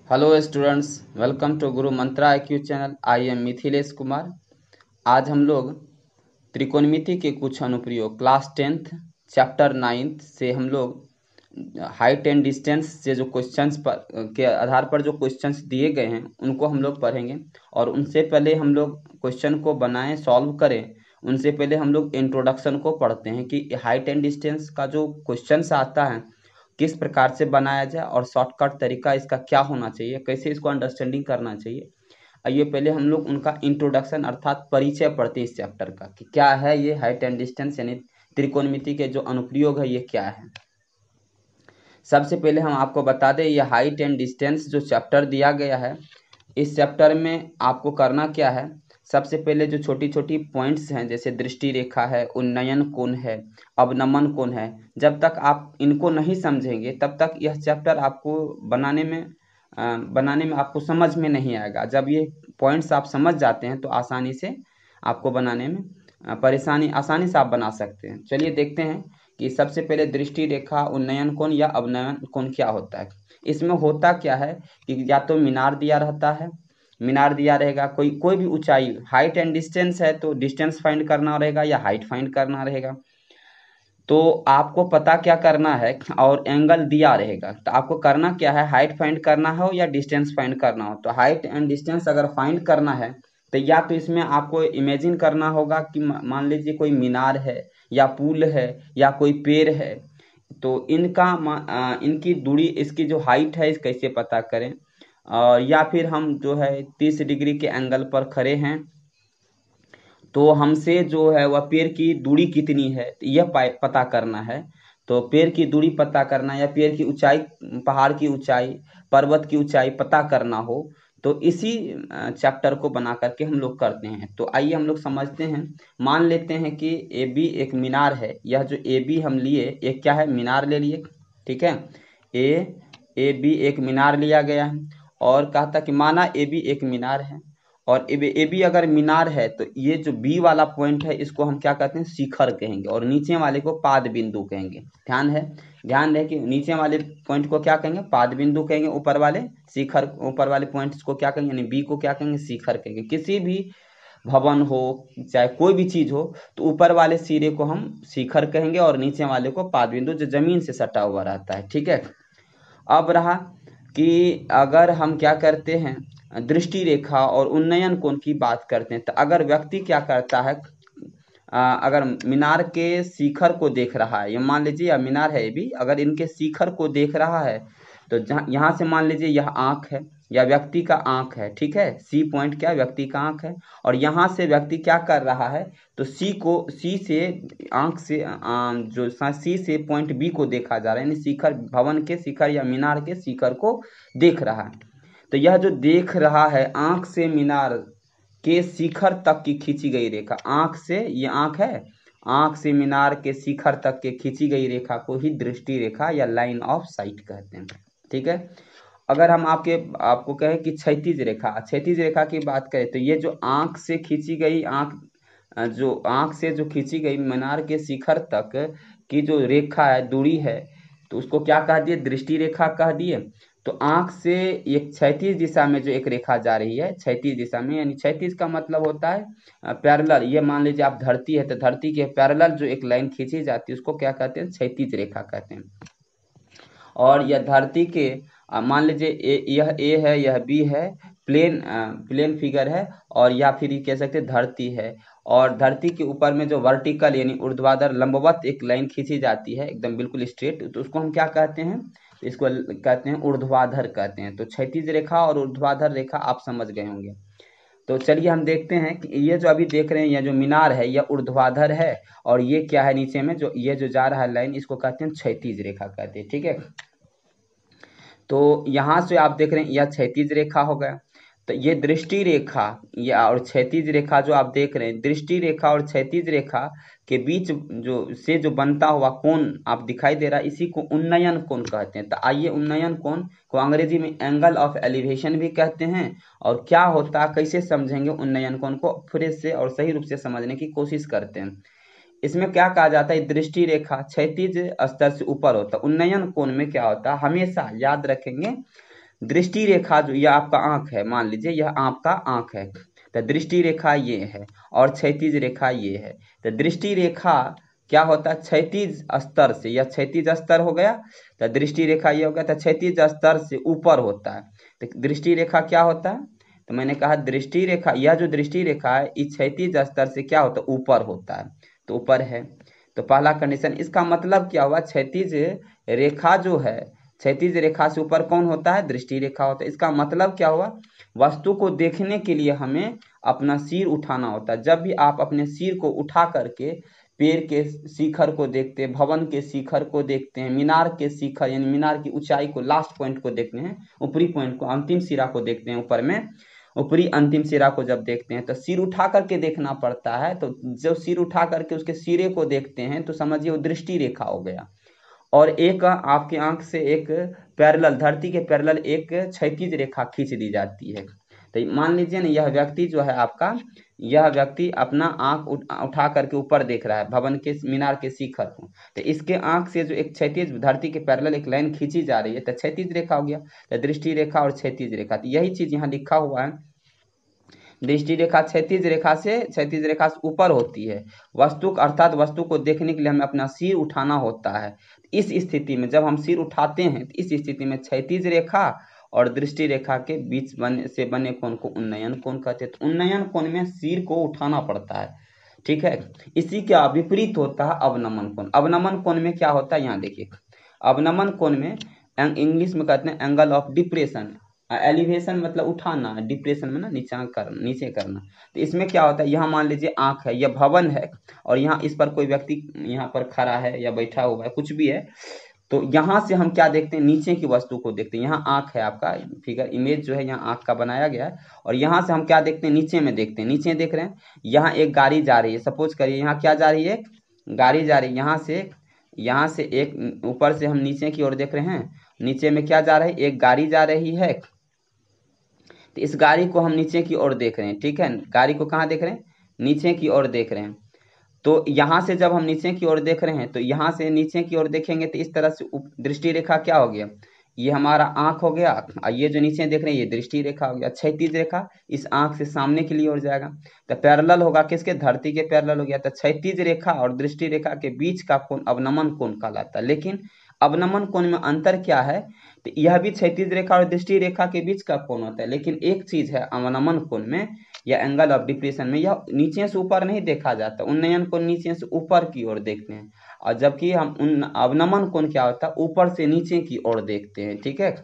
Hello students, welcome to Guru Mantra IQ channel. I am Mithilesh Kumar. आज हम लोग त्रिकोणमिति के कुछ अनुप्रयोग क्लास 10th चैप्टर 9th से हम लोग हाइट एंड डिस्टेंस से जो क्वेश्चंस पर के आधार पर जो क्वेश्चंस दिए गए हैं उनको हम लोग पढ़ेंगे। और उनसे पहले हम लोग क्वेश्चन को बनाएं, सॉल्व करें, उनसे पहले हम लोग इंट्रोडक्शन को पढ़ते हैं कि हाइट एंड डिस्टेंस का जो क्वेश्चंस आता है किस प्रकार से बनाया जाए और शॉर्टकट तरीका इसका क्या होना चाहिए, कैसे इसको अंडरस्टैंडिंग करना चाहिए। आइए पहले हम लोग उनका इंट्रोडक्शन अर्थात परिचय पढ़ते हैं इस चैप्टर का कि क्या है ये हाइट एंड डिस्टेंस यानी त्रिकोणमिति के जो अनुप्रयोग है ये क्या है। सबसे पहले हम आपको बता दें ये हाइट एंड डिस्टेंस जो चैप्टर दिया गया है, इस चैप्टर में आपको करना क्या है। सबसे पहले जो छोटी छोटी पॉइंट्स हैं जैसे दृष्टि रेखा है, उन्नयन कोण है, अवनमन कोण है, जब तक आप इनको नहीं समझेंगे तब तक यह चैप्टर आपको बनाने में आपको समझ में नहीं आएगा। जब ये पॉइंट्स आप समझ जाते हैं तो आसानी से आपको बनाने में आसानी से आप बना सकते हैं। चलिए देखते हैं कि सबसे पहले दृष्टि रेखा, उन्नयन कोण या अवनयन कोण क्या होता है। इसमें होता क्या है कि या तो मीनार दिया रहता है, मीनार दिया रहेगा, कोई भी ऊंचाई, हाइट एंड डिस्टेंस है तो डिस्टेंस फाइंड करना रहेगा या हाइट फाइंड करना रहेगा। तो आपको पता क्या करना है, और एंगल दिया रहेगा तो आपको करना क्या है, हाइट फाइंड करना हो या डिस्टेंस फाइंड करना हो। तो हाइट एंड डिस्टेंस अगर फाइंड करना है तो या तो इसमें आपको इमेजिन करना होगा कि मान लीजिए कोई मीनार है या पुल है या कोई पेड़ है, तो इनकी दूरी, इसकी जो हाइट है इस कैसे पता करें। और या फिर हम जो है 30 डिग्री के एंगल पर खड़े हैं तो हमसे जो है वह पेड़ की दूरी कितनी है यह पता करना है। तो पेड़ की दूरी पता करना या पेड़ की ऊंचाई, पहाड़ की ऊंचाई, पर्वत की ऊंचाई पता करना हो तो इसी चैप्टर को बना करके हम लोग करते हैं। तो आइए हम लोग समझते हैं। मान लेते हैं कि AB एक मीनार है। यह जो AB हम लिए एक क्या है, मीनार ले लिए, ठीक है। AB एक मीनार लिया गया है और कहा था कि माना AB एक मीनार है और AB अगर मीनार है तो ये जो B वाला पॉइंट है इसको हम क्या कहते हैं, शिखर कहेंगे, और नीचे वाले को पाद बिंदु कहेंगे। ध्यान रहे कि नीचे वाले पॉइंट को क्या कहेंगे, पाद बिंदु कहेंगे, ऊपर वाले शिखर, ऊपर वाले पॉइंट्स को क्या कहेंगे, यानी B को क्या कहेंगे, शिखर कहेंगे। किसी भी भवन हो चाहे कोई भी चीज हो तो ऊपर वाले सिरे को हम शिखर कहेंगे और नीचे वाले को पाद बिंदु, जो जमीन से सटा हुआ रहता है, ठीक है। अब रहा कि अगर हम क्या करते हैं, दृष्टि रेखा और उन्नयन कोण की बात करते हैं तो अगर व्यक्ति क्या करता है, अगर मीनार के शिखर को देख रहा है, ये मान लीजिए मीनार है ये भी, अगर इनके शिखर को देख रहा है तो यहाँ से मान लीजिए यह आंख है या व्यक्ति का आंख है, ठीक है। C पॉइंट क्या, व्यक्ति का आंख है, और यहाँ से व्यक्ति क्या कर रहा है तो C से आंख से जो C से पॉइंट B को देखा जा रहा है, यानी शिखर, भवन के शिखर या मीनार के शिखर को देख रहा है। तो यह जो देख रहा है आंख से मीनार के शिखर तक की खींची गई रेखा, आंख से, ये आंख है, आंख से मीनार के शिखर तक के खींची गई रेखा को ही दृष्टि रेखा या लाइन ऑफ साइट कहते हैं, ठीक है। अगर हम आपको कहें कि क्षैतिज रेखा की बात करें तो ये जो आंख से खींची गई, आंख से जो खींची गई मीनार के शिखर तक की जो रेखा है, दूरी है, तो उसको क्या कह दिए, दृष्टि रेखा कह दिए। तो आंख से एक क्षैतिज दिशा में जो एक रेखा जा रही है, क्षैतिज दिशा में, यानी क्षैतिज का मतलब होता है पैरेलल। ये मान लीजिए आप धरती है तो धरती के पैरेलल जो एक लाइन खींची जाती है उसको क्या कहते हैं, क्षैतिज रेखा कहते हैं। और यह धरती के मान लीजिए यह A है, यह B है, प्लेन फिगर है, और या फिर ये कह सकते हैं धरती है, और धरती के ऊपर में जो वर्टिकल यानी ऊर्ध्वाधर लंबवत एक लाइन खींची जाती है एकदम बिल्कुल स्ट्रेट, तो उसको हम क्या कहते हैं, इसको कहते हैं ऊर्ध्वाधर कहते हैं। तो क्षैतिज रेखा और ऊर्ध्वाधर रेखा आप समझ गए होंगे। तो चलिए हम देखते हैं कि ये जो अभी देख रहे हैं, यह जो मीनार है यह ऊर्ध्वाधर है, और ये क्या है नीचे में जो ये जो जा रहा है लाइन, इसको कहते हैं क्षैतिज रेखा कहते हैं, ठीक है। तो यहाँ से आप देख रहे हैं यह क्षैतिज रेखा हो गया। तो ये दृष्टि रेखा या और क्षैतिज रेखा जो आप देख रहे हैं, दृष्टि रेखा और क्षैतिज रेखा के बीच जो बनता हुआ कोण आप दिखाई दे रहा है, इसी को उन्नयन कोण कहते हैं। तो आइए उन्नयन कोण को अंग्रेजी में एंगल ऑफ एलिवेशन भी कहते हैं। और क्या होता है, कैसे समझेंगे उन्नयन कोण को, फ्रेश से और सही रूप से समझने की कोशिश करते हैं। इसमें क्या कहा जाता है, दृष्टि रेखा क्षैतिज स्तर से ऊपर होता है। उन्नयन कोण में क्या होता है, हमेशा याद रखेंगे, दृष्टि रेखा जो यह आपका आंख है, मान लीजिए यह आपका आंख है, तो दृष्टि रेखा ये है और क्षैतिज रेखा ये है। तो दृष्टि रेखा क्या होता है, क्षैतिज स्तर से, यह क्षैतिज स्तर हो गया, तो दृष्टि रेखा ये हो गया, तो क्षैतिज स्तर से ऊपर होता है। तो दृष्टि रेखा क्या होता है, तो मैंने कहा दृष्टि रेखा, यह जो दृष्टि रेखा है इस क्षैतिज स्तर से क्या होता है, ऊपर होता है, तो ऊपर है। तो पहला कंडीशन, इसका मतलब क्या हुआ, क्षैतिज रेखा जो है, क्षैतिज रेखा से ऊपर कौन होता है, दृष्टि रेखा होता है। इसका मतलब क्या हुआ, वस्तु को देखने के लिए हमें अपना सिर उठाना होता है। जब भी आप अपने सिर को उठा करके पेड़ के शिखर को देखते हैं, भवन के शिखर को देखते हैं, मीनार के शिखर यानी मीनार की ऊंचाई को, लास्ट पॉइंट को देखते हैं, ऊपरी पॉइंट को, अंतिम सिरा को देखते हैं, ऊपर में ऊपरी अंतिम सिरा को जब देखते हैं तो सिर उठा करके देखना पड़ता है। तो जब सिर उठा करके उसके सिरे को देखते हैं तो समझिए वो दृष्टि रेखा हो गया। और एक आपकी आंख से एक पैरेलल, धरती के पैरेलल एक क्षैतिज रेखा खींच दी जाती है। तो मान लीजिए ना, यह व्यक्ति जो है आपका, यह व्यक्ति अपना आंख उठा करके ऊपर देख रहा है भवन के मीनार के शिखर को, तो इसके आंख से जो एक क्षैतिज धरती के पैरेलल एक लाइन खींची जा रही है, तो क्षैतिज रेखा हो गया। तो दृष्टि रेखा और क्षैतिज रेखा, तो यही चीज यहाँ लिखा हुआ है, दृष्टि रेखा क्षैतिज रेखा से ऊपर होती है। वस्तु अर्थात वस्तु को देखने के लिए हमें अपना सिर उठाना होता है। इस स्थिति में जब हम सिर उठाते हैं तो इस स्थिति में क्षैतिज रेखा और दृष्टि रेखा के बीच से बने कोण को उन्नयन कोण कहते हैं। तो उन्नयन कोण में सिर को उठाना पड़ता है, ठीक है। इसी के विपरीत होता है अवनमन कोण। अवनमन कोण में क्या होता है, यहाँ देखिए, अवनमन कोण में इंग्लिश में कहते हैं एंगल ऑफ डिप्रेशन। एलिवेशन मतलब उठाना, डिप्रेशन में ना नीचे करना। तो इसमें क्या होता है, यहाँ मान लीजिए आंख है, यह भवन है, और यहाँ इस पर कोई व्यक्ति यहाँ पर खड़ा है या बैठा हुआ है, कुछ भी है। तो यहाँ से हम क्या देखते हैं, नीचे की वस्तु को देखते हैं। यहाँ आंख है, आपका फिगर इमेज जो है यहाँ आंख का बनाया गया है, और यहाँ से हम क्या देखते हैं, नीचे में देखते हैं। नीचे देख रहे हैं, यहाँ एक गाड़ी जा रही है, सपोज करिए यहाँ क्या जा रही है, गाड़ी जा रही है। यहाँ से एक ऊपर से हम नीचे की ओर देख रहे हैं, नीचे में क्या जा रहा है, एक गाड़ी जा रही है। तो इस गाड़ी को हम नीचे की ओर देख रहे हैं, ठीक है, गाड़ी को कहाँ देख रहे हैं, नीचे की ओर देख रहे हैं। तो यहाँ से जब हम नीचे की ओर देख रहे हैं, तो यहाँ से नीचे की ओर देखेंगे तो इस तरह से दृष्टि रेखा क्या हो गया, ये हमारा आंख हो गया, और ये जो नीचे देख रहे हैं ये दृष्टि रेखा हो गया। क्षैतिज रेखा इस आंख से सामने के लिए ओर जाएगा, तो पैरेलल होगा किसके, धरती के पैरेलल हो गया। तो क्षैतिज रेखा और दृष्टि रेखा के बीच का कोण अवनमन कोण कहलाता है। लेकिन अवनमन कोण में अंतर क्या है, तो यह भी क्षैतिज रेखा और दृष्टि रेखा के बीच का कोण होता है। लेकिन एक चीज है अवनमन कोण में या एंगल ऑफ डिप्रेशन में, यह नीचे से ऊपर नहीं देखा जाता। उन्नयन कोण नीचे से ऊपर की ओर देखते हैं, और जबकि हम अवनमन कोण क्या होता है, ऊपर से नीचे की ओर देखते हैं, ठीक है।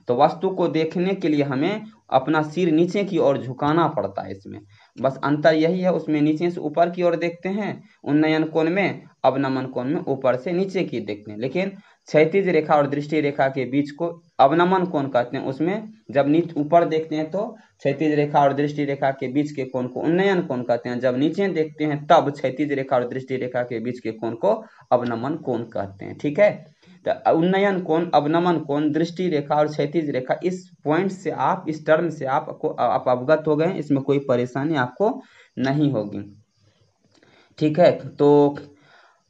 तो वस्तु को देखने के लिए हमें अपना सिर नीचे की ओर झुकाना पड़ता है। इसमें बस अंतर यही है, उसमें नीचे से ऊपर की ओर देखते हैं उन्नयन कोण में, अवनमन कोण में ऊपर से नीचे की देखते हैं। लेकिन क्षैतिज रेखा और दृष्टि रेखा के बीच को अवनमन कोण कहते हैं। उसमें जब नीचे ऊपर देखते हैं तो क्षैतिज रेखा और दृष्टि रेखा के बीच के कोण को उन्नयन कोण कहते हैं, जब नीचे देखते हैं तब क्षैतिज रेखा और दृष्टि रेखा के बीच के कोण को अवनमन कोण कहते हैं, ठीक है। तो उन्नयन कोण, अवनमन कोण, दृष्टि रेखा और क्षैतिज रेखा, इस पॉइंट से आप, इस टर्म से आप अवगत हो गए, इसमें कोई परेशानी आपको नहीं होगी, ठीक है। तो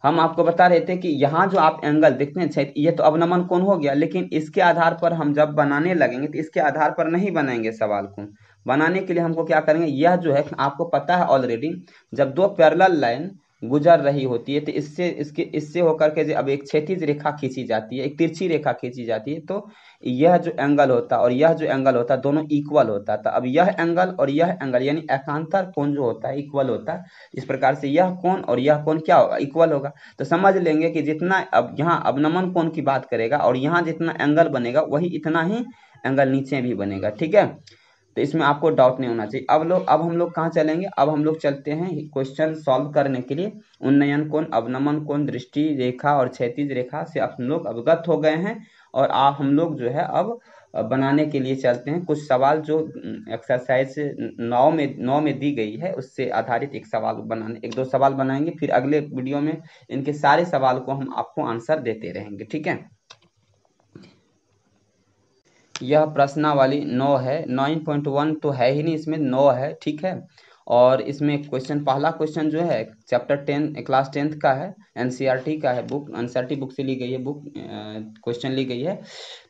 हम आपको बता रहे थे कि यहाँ जो आप एंगल देखते हैं, ये तो अवनमन कोण हो गया, लेकिन इसके आधार पर हम जब बनाने लगेंगे तो इसके आधार पर नहीं बनाएंगे सवाल को। बनाने के लिए हमको क्या करेंगे, यह जो है आपको पता है ऑलरेडी, जब दो पैरेलल लाइन गुजर रही होती है तो इससे होकर के अब एक क्षैतिज रेखा खींची जाती है, एक तिरछी रेखा खींची जाती है, तो यह जो एंगल होता है और यह जो एंगल होता है दोनों इक्वल होता है। तो अब यह एंगल और यह एंगल यानी एकांतर कोण जो होता है इक्वल होता है। इस प्रकार से यह कोण और यह कोण क्या होगा, इक्वल होगा। तो समझ लेंगे कि जितना अब यहाँ अवनमन कोण की बात करेगा और यहाँ जितना एंगल बनेगा वही इतना ही एंगल नीचे भी बनेगा, ठीक है। तो इसमें आपको डाउट नहीं होना चाहिए। अब हम लोग कहाँ चलेंगे, अब हम लोग चलते हैं क्वेश्चन सॉल्व करने के लिए। उन्नयन कोण, अवनमन कोण, दृष्टि रेखा और क्षैतिज रेखा से आप लोग अवगत हो गए हैं, और हम लोग जो है अब बनाने के लिए चलते हैं। कुछ सवाल जो एक्सरसाइज 9 में दी गई है उससे आधारित एक दो सवाल बनाएंगे, फिर अगले वीडियो में इनके सारे सवाल को हम आपको आंसर देते रहेंगे, ठीक है। यह प्रश्नावली 9 है, 9.1 तो है ही नहीं, इसमें 9 है, ठीक है। और इसमें पहला क्वेश्चन जो है चैप्टर 10 क्लास 10th का है, एनसीईआरटी का है, बुक एनसीईआरटी बुक से ली गई है, बुक क्वेश्चन ली गई है।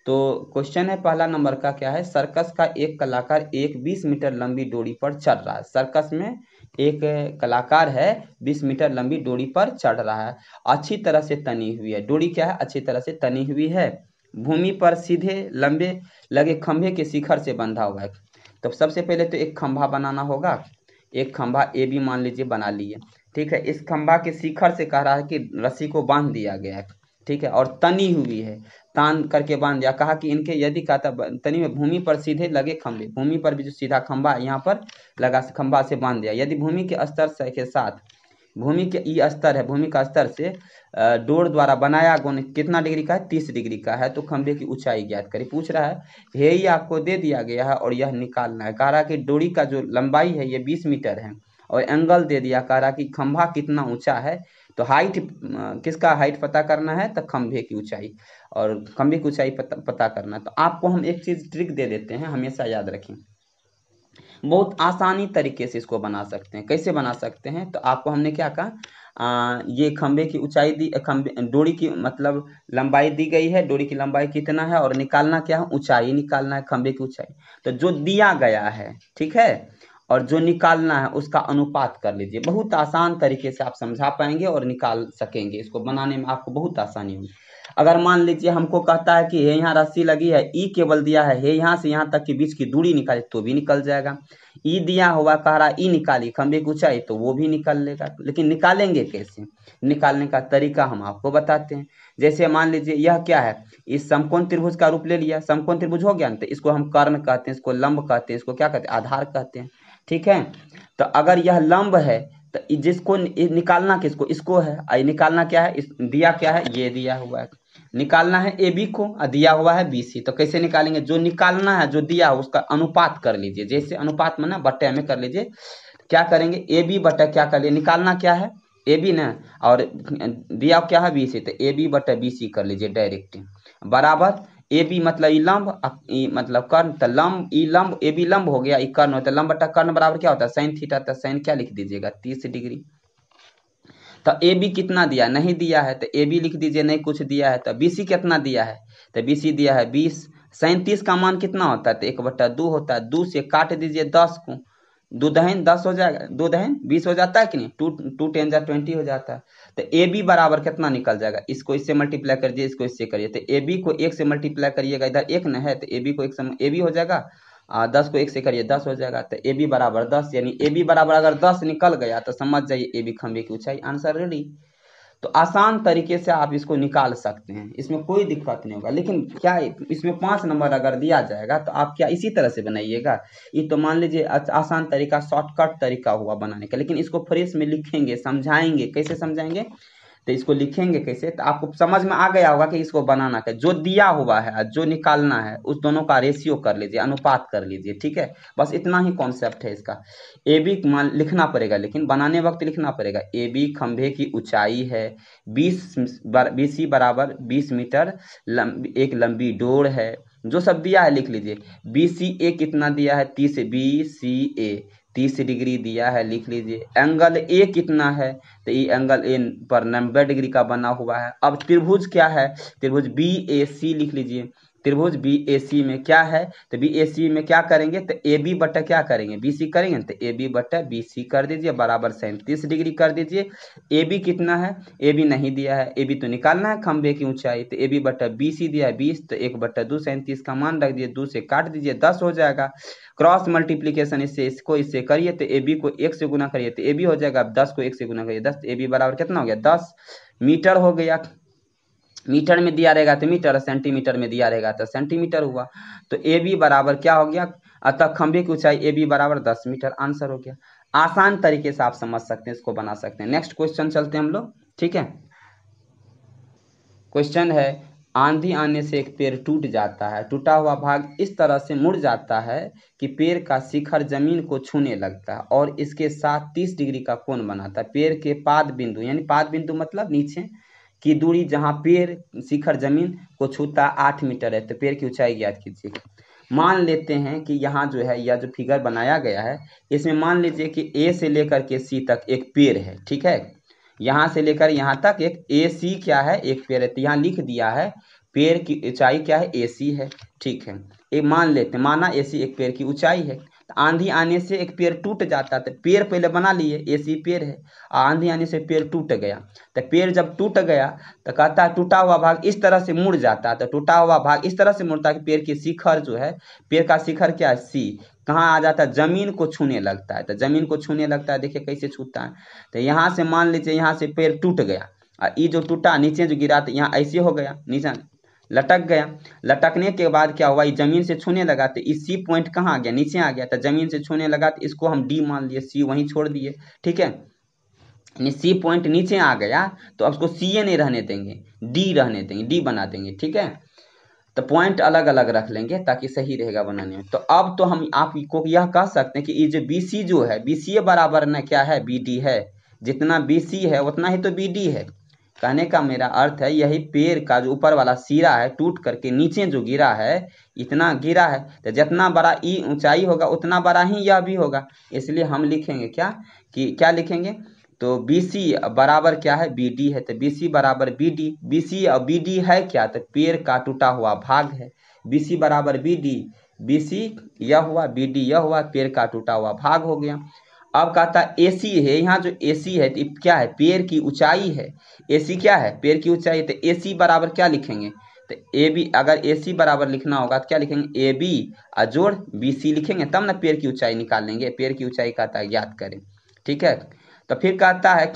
तो क्वेश्चन है पहला नंबर का, क्या है, सर्कस का एक कलाकार एक 20 मीटर लंबी डोरी पर चढ़ रहा है। सर्कस में एक कलाकार है 20 मीटर लंबी डोरी पर चढ़ रहा है, अच्छी तरह से तनी हुई है। डोरी क्या है, अच्छी तरह से तनी हुई है, भूमि पर सीधे लंबे लगे खंभे के शिखर से बंधा हुआ है। तो सबसे पहले तो एक खंभा बनाना होगा, एक खंभा ए बी मान लीजिए बना लिए, ठीक है। इस खंभा के शिखर से कह रहा है कि रस्सी को बांध दिया गया है, ठीक है, और तनी हुई है, तान करके बांध दिया। कहा कि इनके यदि कहता तनी में भूमि पर सीधे लगे खंभे, भूमि पर भी जो सीधा खंभा यहाँ पर लगा खंभा से बांध दिया। यदि भूमि के स्तर से के साथ, भूमि के ई स्तर है, भूमि का स्तर से डोर द्वारा बनाया कोण कितना डिग्री का है, 30 डिग्री का है। तो खंभे की ऊंचाई ज्ञात करें, पूछ रहा है। हे आपको दे दिया गया है और यह निकालना है। कह रहा कि डोरी का जो लंबाई है ये 20 मीटर है और एंगल दे दिया, कह रहा कि खंभा कितना ऊंचा है। तो हाइट किसका हाइट पता करना है, तो खंभे की ऊंचाई, और खंभे की ऊंचाई पता करना है। तो आपको हम एक चीज ट्रिक दे देते हैं, हमेशा याद रखें, बहुत आसानी तरीके से इसको बना सकते हैं। कैसे बना सकते हैं, तो आपको हमने क्या कहा, ये खंभे की ऊंचाई दी, डोरी की मतलब लंबाई दी गई है, डोरी की लंबाई कितना है और निकालना क्या है, ऊंचाई निकालना है, खंभे की ऊंचाई। तो जो दिया गया है, ठीक है, और जो निकालना है उसका अनुपात कर लीजिए। बहुत आसान तरीके से आप समझा पाएंगे और निकाल सकेंगे, इसको बनाने में आपको बहुत आसानी होगी। अगर मान लीजिए हमको कहता है कि यहाँ रस्सी लगी है, ई केबल दिया है, यहाँ से यहाँ तक के बीच की दूरी निकाले तो भी निकल जाएगा। ई दिया हुआ कह रहा ई निकाली खंभे की ऊंचाई, तो वो भी निकल लेगा। लेकिन निकालेंगे कैसे, निकालने का तरीका हम आपको बताते हैं। जैसे मान लीजिए यह क्या है, इस समकोण त्रिभुज का रूप ले लिया, समकोण त्रिभुज हो गया ना, तो इसको हम कर्ण कहते हैं, इसको लंब कहते हैं, इसको क्या कहते हैं, आधार कहते हैं, ठीक है। तो अगर यह लंब है तो जिसको निकालना किसको, इसको है। निकालना क्या है, दिया क्या है, ये दिया हुआ है, निकालना है ए बी को, दिया हुआ है बी सी। तो कैसे निकालेंगे, जो निकालना है जो दिया है उसका अनुपात कर लीजिए। जैसे अनुपात में ना बट्टे में कर लीजिए, क्या करेंगे, ए बी बटा क्या कर लिए, निकालना क्या है ए बी ना, और दिया क्या है बी सी, तो ए बी बटा बी सी कर लीजिए डायरेक्ट, बराबर ए बी मतलब ई लंब, मतलब कर्ण, तो लंब ई लंब, ए बी लंब हो गया, ई कर्ण होता है, लंब बटा कर्ण बराबर क्या होता है, साइन थीटा। तो साइन क्या लिख दीजिएगा, 30 डिग्री। तो ए बी कितना दिया, नहीं दिया है तो ए बी लिख दीजिए, नहीं कुछ दिया है। तो बी सी कितना दिया है, तो बी सी दिया है 20। 37 का मान कितना होता है, तो 1/2 होता है। 2 से काट दीजिए 10 को, 2 दहन 10 हो जाएगा, 2 दहन 20 हो जाता है कि नहीं, 2 10 जा 20 हो जाता है। तो ए बी बराबर कितना निकल जाएगा, इसको इससे मल्टीप्लाई करिए, इसको इससे करिए। तो ए बी को 1 से मल्टीप्लाई करिएगा, इधर 1 न है, तो ए बी को 1 से ए बी हो जाएगा, 10 को 1 से करिए 10 हो जाएगा। तो ए बी बराबर 10, यानी ए बी बराबर अगर 10 निकल गया तो समझ जाइए ए बी खंभे की ऊंचाई, आंसर रेडी। तो आसान तरीके से आप इसको निकाल सकते हैं, इसमें कोई दिक्कत नहीं होगा। लेकिन क्या इसमें 5 नंबर अगर दिया जाएगा तो आप क्या इसी तरह से बनाइएगा, ये तो मान लीजिए आसान तरीका, शॉर्टकट तरीका हुआ बनाने का। लेकिन इसको फ्रेश में लिखेंगे, समझाएंगे, कैसे समझाएंगे, तो इसको लिखेंगे कैसे, तो आपको समझ में आ गया होगा कि इसको बनाना क्या, जो दिया हुआ है जो निकालना है उस दोनों का रेशियो कर लीजिए, अनुपात कर लीजिए, ठीक है। बस इतना ही कॉन्सेप्ट है इसका। ए बी मान लिखना पड़ेगा, लेकिन बनाने वक्त लिखना पड़ेगा, ए बी खंभे की ऊंचाई है 20, बी सी बराबर 20 मीटर, एक लंबी डोर है, जो सब दिया है लिख लीजिए। बी सी ए कितना दिया है, 30, बी सी ए 30 डिग्री दिया है, लिख लीजिए। एंगल ए कितना है, तो ये एंगल ए पर 90 डिग्री का बना हुआ है। अब त्रिभुज क्या है, त्रिभुज बी ए सी लिख लीजिए। त्रिभुज बी ए सी में क्या है, तो बी ए सी में क्या करेंगे, तो ए बी बटा क्या करेंगे, बी सी करेंगे, तो ए बी बटा बी सी कर दीजिए, बराबर 37 डिग्री कर दीजिए। ए बी कितना है, ए बी नहीं दिया है, ए बी तो निकालना है खंभे की ऊंचाई, तो ए बी बटा बी सी दिया है 20, तो 1/2 37 का मान रख दिए, 2 से काट दीजिए 10 हो जाएगा। क्रॉस मल्टीप्लीकेशन इससे इसको इससे करिए, तो ए बी को 1 से गुना करिए तो ए बी हो जाएगा, 10 को 1 से गुना करिए 10, ए बी बराबर कितना हो गया, 10 मीटर हो गया। मीटर में दिया रहेगा तो मीटर, सेंटीमीटर में दिया रहेगा तो सेंटीमीटर हुआ। तो ए बी बराबर क्या हो गया, अतः खंभे की ऊंचाई ए बी बराबर 10 मीटर, आंसर हो गया। आसान तरीके से आप समझ सकते हैं, इसको बना सकते हैं। नेक्स्ट क्वेश्चन चलते हैं हम लोग, ठीक है। क्वेश्चन है, आंधी आने से एक पेड़ टूट जाता है, टूटा हुआ भाग इस तरह से मुड़ जाता है कि पेड़ का शिखर जमीन को छूने लगता है और इसके साथ 30 डिग्री का कोण बनाता है। पेड़ के पाद बिंदु, यानी पाद बिंदु मतलब नीचे की दूरी जहां पेड़ शिखर जमीन को छूता 8 मीटर है, तो पेड़ की ऊंचाई ज्ञात कीजिए। मान लेते हैं कि यहाँ जो है यह जो फिगर बनाया गया है इसमें मान लीजिए कि ए से लेकर के सी तक एक पेड़ है, ठीक है। यहाँ से लेकर यहाँ तक एक ए सी क्या है, एक पेड़ है। तो यहाँ लिख दिया है पेड़ की ऊंचाई क्या है, ए सी है, ठीक है। ये मान लेते हैं, माना ए सी एक पेड़ की ऊंचाई है। तो आंधी आने से एक पेड़ टूट जाता है, तो पेड़ पहले बना लिए, ए सी पेड़ है, आंधी आने से पेड़ टूट गया। तो पेड़ जब टूट गया तो कहता है टूटा हुआ भाग इस तरह से मुड़ जाता है। तो टूटा हुआ भाग इस तरह से मुड़ता है कि पेड़ की शिखर जो है, पेड़ का शिखर क्या है, सी, कहाँ आ जाता है, जमीन को छूने लगता है। तो जमीन को छूने लगता है, देखिए कैसे छूता है। तो यहाँ से मान लीजिए यहाँ से पेड़ टूट गया और ये जो टूटा नीचे जो गिरा तो यहाँ ऐसे हो गया, नीचे लटक गया। लटकने के बाद क्या हुआ, ये जमीन से छूने लगा तो इस सी पॉइंट कहाँ आ गया, नीचे आ गया। तो जमीन से छूने लगा तो इसको हम डी मान लिए, सी वहीं छोड़ दिए, ठीक है। सी पॉइंट नीचे आ गया तो अब उसको सी ए नहीं रहने देंगे, डी रहने देंगे, डी बना देंगे, ठीक है। तो पॉइंट अलग अलग रख लेंगे ताकि सही रहेगा बनाने में। तो अब तो हम आपको यह कह सकते हैं कि ये जो बी सी जो है, बी सी ए बराबर न क्या है, बी डी है। जितना बी सी है उतना ही तो बी डी है। कहने का मेरा अर्थ है यही पेड़ का जो ऊपर वाला सिरा है टूट करके नीचे जो गिरा है, इतना गिरा है, तो जितना बड़ा ई ऊंचाई होगा उतना बड़ा ही यह भी होगा। इसलिए हम लिखेंगे क्या, कि क्या लिखेंगे, तो बी सी बराबर क्या है, बी डी है। तो बी सी बराबर बी डी, बी सी और बी डी है क्या, तो पेड़ का टूटा हुआ भाग है। बी सी बराबर बी डी, बी सी यह हुआ, बी डी यह हुआ, पेड़ का टूटा हुआ भाग हो गया। अब कहता है ए सी है, यहाँ जो ए सी है तो क्या है, पेड़ की ऊंचाई है। ए सी क्या है, पेड़ की ऊंचाई। तो ए सी बराबर क्या लिखेंगे, तो ए बी, अगर ए सी बराबर लिखना होगा तो क्या लिखेंगे, ए बी जोड़ बी सी लिखेंगे, तब ना पेड़ की ऊंचाई निकाल लेंगे। पेड़ की ऊंचाई कहता है याद करें, ठीक है। तो फिर कहता है,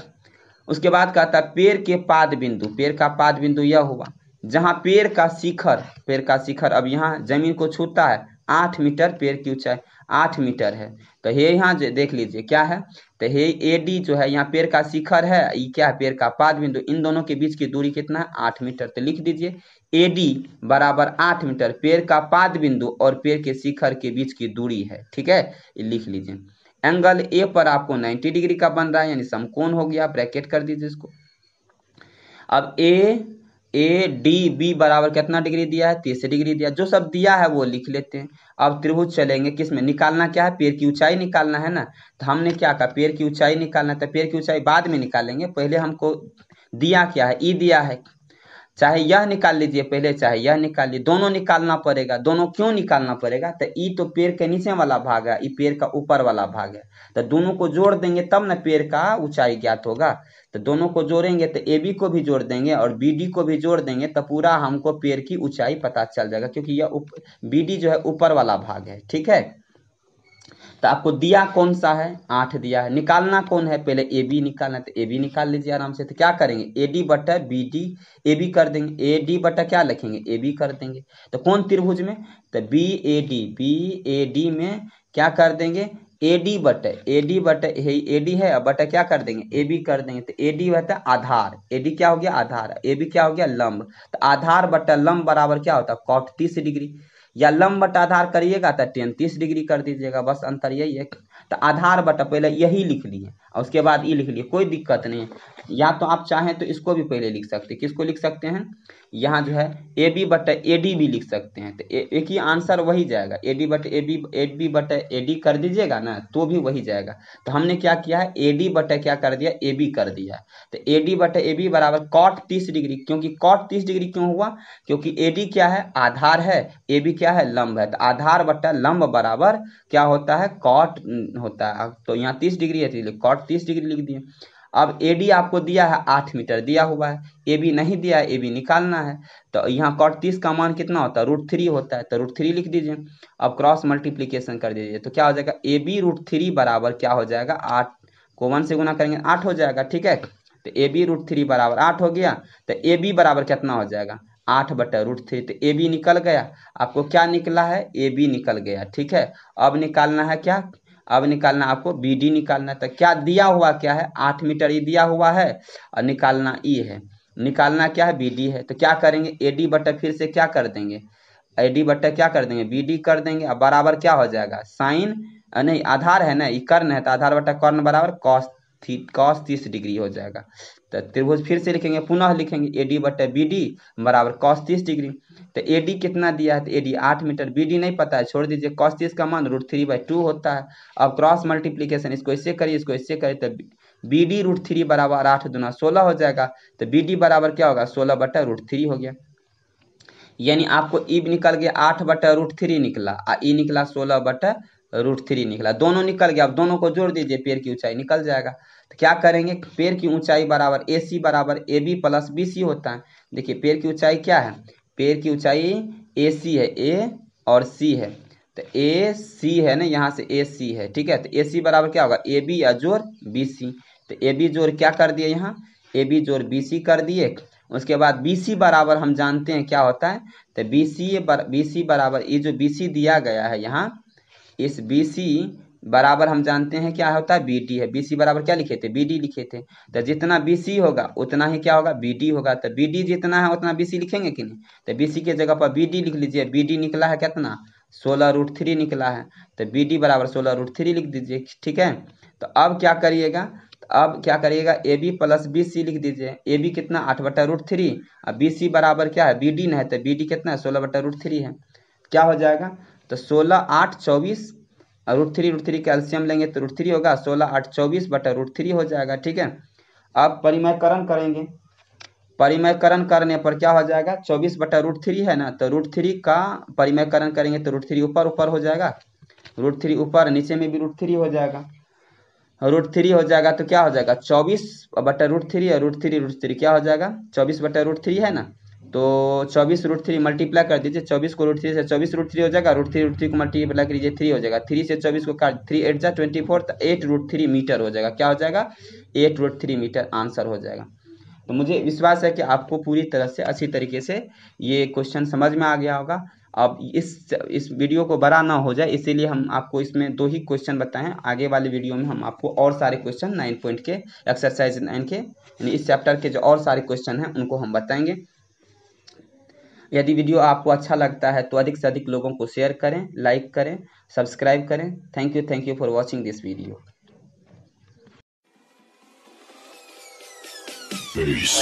उसके बाद कहता है पेड़ के पाद बिंदु, पेड़ का पाद बिंदु यह हुआ जहां पेड़ का शिखर, पेड़ का शिखर अब यहाँ जमीन को छूता है 8 मीटर, पेड़ की ऊंचाई 8 मीटर है। तो ये यहाँ देख लीजिए क्या है, तो ये ए डी जो है यहाँ पेड़ का शिखर है, ये क्या है, पेड़ का पाद बिंदु, इन दोनों के बीच की दूरी कितना है, 8 मीटर। तो लिख दीजिए ए डी बराबर 8 मीटर, पेड़ का पाद बिंदु और पेड़ के शिखर के बीच की दूरी है, ठीक है, ये लिख लीजिए। एंगल ए पर आपको 90 डिग्री का बन रहा है, यानी समकोण हो गया, ब्रैकेट कर दीजिए इसको। अब ए डी बी बराबर कितना डिग्री दिया है, 30 डिग्री दिया। जो सब दिया है वो लिख लेते हैं। अब त्रिभुज चलेंगे, किसमें निकालना क्या है, पेड़ की ऊंचाई निकालना है ना। तो हमने क्या कहा, पेड़ की ऊंचाई निकालना, तो पेड़ की ऊंचाई बाद में निकालेंगे, पहले हमको दिया क्या है, ई दिया है। चाहे यह निकाल लीजिए पहले, चाहे यह निकाल लीजिए, दोनों निकालना पड़ेगा। दोनों क्यों निकालना पड़ेगा, तो ई तो पेड़ के नीचे वाला भाग है, ई पेड़ का ऊपर वाला भाग है। तो दोनों को जोड़ देंगे तब ना पेड़ का ऊंचाई ज्ञात होगा। तो दोनों को जोड़ेंगे तो ए बी को भी जोड़ देंगे और बी डी को भी जोड़ देंगे, तो पूरा हमको पेड़ की ऊंचाई पता चल जाएगा, क्योंकि यह बी डी जो है ऊपर वाला भाग है, ठीक है। तो आपको दिया कौन सा है, 8 दिया है। निकालना कौन है, पहले ए बी निकालना, तो ए बी निकाल लीजिए आराम से। तो क्या करेंगे, ए डी बटा बी डी, ए बी कर देंगे, ए डी बटा क्या लिखेंगे, ए बी कर देंगे। तो कौन त्रिभुज में, तो बी ए डी में क्या कर देंगे, ए डी बटे ए डी है, बटा क्या कर देंगे, ए बी कर देंगे। तो ए डी बटा आधार, ए डी क्या हो गया, आधार, ए बी क्या हो गया, लंब। तो आधार बटा लंब बराबर क्या होता है, cot 30 डिग्री, या लंब बटा आधार करिएगा तो tan 30 डिग्री कर दीजिएगा, बस अंतर यही है। तो आधार बटा पहले यही लिख लिए और उसके बाद ये लिख लिए, कोई दिक्कत नहीं है। या तो आप चाहें तो इसको भी पहले लिख सकते हैं, किसको लिख सकते हैं, यहाँ जो है ए बी बटा ए डी भी लिख सकते हैं। तो एक ही आंसर वही जाएगा, ए डी बटा ए बी बटा ए डी कर दीजिएगा ना तो भी वही जाएगा। तो हमने क्या किया है, ए डी बटा क्या कर दिया, ए बी कर दिया। तो ए डी बटा ए बी बराबर cot 30 डिग्री, क्योंकि cot 30 डिग्री क्यों हुआ, क्योंकि ए डी क्या है, आधार है, ए बी क्या है, लंब है। तो आधार बटा लंब बराबर क्या होता है, cot होता है। तो यहाँ 30 डिग्री है इसलिए cot 30 डिग्री लिख दिए। अब ए डी आपको दिया है 8 मीटर दिया हुआ है, ए बी नहीं दिया है, ए बी निकालना है। तो यहाँ cot 30 का मान कितना होता है, √3 होता है, तो √3 लिख दीजिए। अब क्रॉस मल्टीप्लीकेशन कर दीजिए, तो क्या हो जाएगा, ए बी √3 बराबर क्या हो जाएगा, 8 को 1 से गुना करेंगे 8 हो जाएगा, ठीक है। तो ए बी √3 बराबर 8 हो गया। तो ए बी बराबर कितना हो जाएगा, 8 बटा √3। तो ए बी निकल गया, आपको क्या निकला है, ए बी निकल गया, ठीक है। अब निकालना है क्या, अब निकालना आपको बी डी निकालना है। तो क्या दिया हुआ क्या है, 8 मीटर ये दिया हुआ है और निकालना ई है, निकालना क्या है, बी डी है। तो क्या करेंगे, ए डी बटा फिर से क्या कर देंगे, ए डी बटा क्या कर देंगे, बी डी कर देंगे। अब बराबर क्या हो जाएगा, साइन नहीं आधार है ना, ये कर्ण है, तो आधार बटा कर्ण बराबर cos cos 30 डिग्री हो जाएगा। तो त्रिभुज फिर से लिखेंगे, पुनः लिखेंगे AD बटे BD बराबर cos 30 डिग्री। तो AD कितना दिया है, तो AD 8 मीटर, BD नहीं पता है, छोड़ दीजिए। cos 30 का मान √3/2 होता है। अब क्रॉस मल्टीप्लीकेशन, इसको इससे करिए, इसको इससे करिए, तो BD √3 बराबर 8 दूना 16 हो जाएगा। तो BD बराबर क्या होगा, 16 बटा √3 हो गया। यानी आपको ई निकल गया 8 बटा √3 निकला, ई निकला 16 बटा √3 निकला। दोनों निकल गया, अब दोनों को जोड़ दीजिए, पेड़ की ऊंचाई निकल जाएगा। तो क्या करेंगे, पेड़ की ऊंचाई बराबर AC बराबर AB प्लस BC होता है। देखिए पेड़ की ऊंचाई क्या है, पेड़ की ऊंचाई AC है, A और C है। तो AC है ना, यहाँ से AC है, ठीक है। तो AC बराबर क्या होगा, AB या जोड़ BC। तो AB जोड़ क्या कर दिए, यहाँ AB जोड़ BC कर दिए। उसके बाद BC बराबर हम जानते हैं क्या होता है, तो BC बराबर ये जो BC दिया गया है यहाँ, इस BC बराबर हम जानते हैं क्या होता है, BD है। BC बराबर क्या लिखे थे, BD लिखे थे। तो जितना BC होगा उतना ही क्या होगा, BD होगा। तो BD जितना है उतना BC लिखेंगे कि नहीं, तो BC के जगह पर BD लिख लीजिए। BD निकला है कितना, 16√3 निकला है। तो BD बराबर 16√3 लिख दीजिए, ठीक है। तो अब क्या करिएगा, AB प्लस BC लिख दीजिए। AB कितना, 8 बटा √3। अब BC बराबर क्या है, BD न है, तो BD कितना है, 16 बटा √3 है। क्या हो जाएगा, तो 16 8 24 √3 कैल्शियम लेंगे तो √3 होगा, 16 8 24 बटा √3 हो जाएगा, ठीक है। अब परिमयकरण करेंगे, परिमयकरण करने पर क्या हो जाएगा, 24 बटा √3 है ना, तो √3 का परिमयकरण करेंगे तो √3 ऊपर ऊपर हो जाएगा, √3 ऊपर, नीचे में भी √3 हो जाएगा, √3 हो जाएगा। तो क्या हो जाएगा, 24 बटा √3 और √3 क्या हो जाएगा, 24 बटा √3 है ना। तो 24 √3 मल्टीप्लाई कर दीजिए, 24 को √3 से 24 √3 हो जाएगा, √3 को मल्टीप्लाई कीजिए 3 हो जाएगा, 3 से 24 को काट, 3 8 जा 24, तो 8 √3 मीटर हो जाएगा। क्या हो जाएगा, 8 √3 मीटर आंसर हो जाएगा। तो मुझे विश्वास है कि आपको पूरी तरह से अच्छी तरीके से ये क्वेश्चन समझ में आ गया होगा। अब इस वीडियो को बड़ा ना हो जाए इसीलिए हम आपको इसमें 2 ही क्वेश्चन बताए हैं। आगे वाले वीडियो में हम आपको और सारे क्वेश्चन 9 पॉइंट के, एक्सरसाइज 9 के, यानी इस चैप्टर के जो और सारे क्वेश्चन हैं उनको हम बताएंगे। यदि वीडियो आपको अच्छा लगता है तो अधिक से अधिक लोगों को शेयर करें, लाइक करें, सब्सक्राइब करें। Thank you for watching this video. Peace.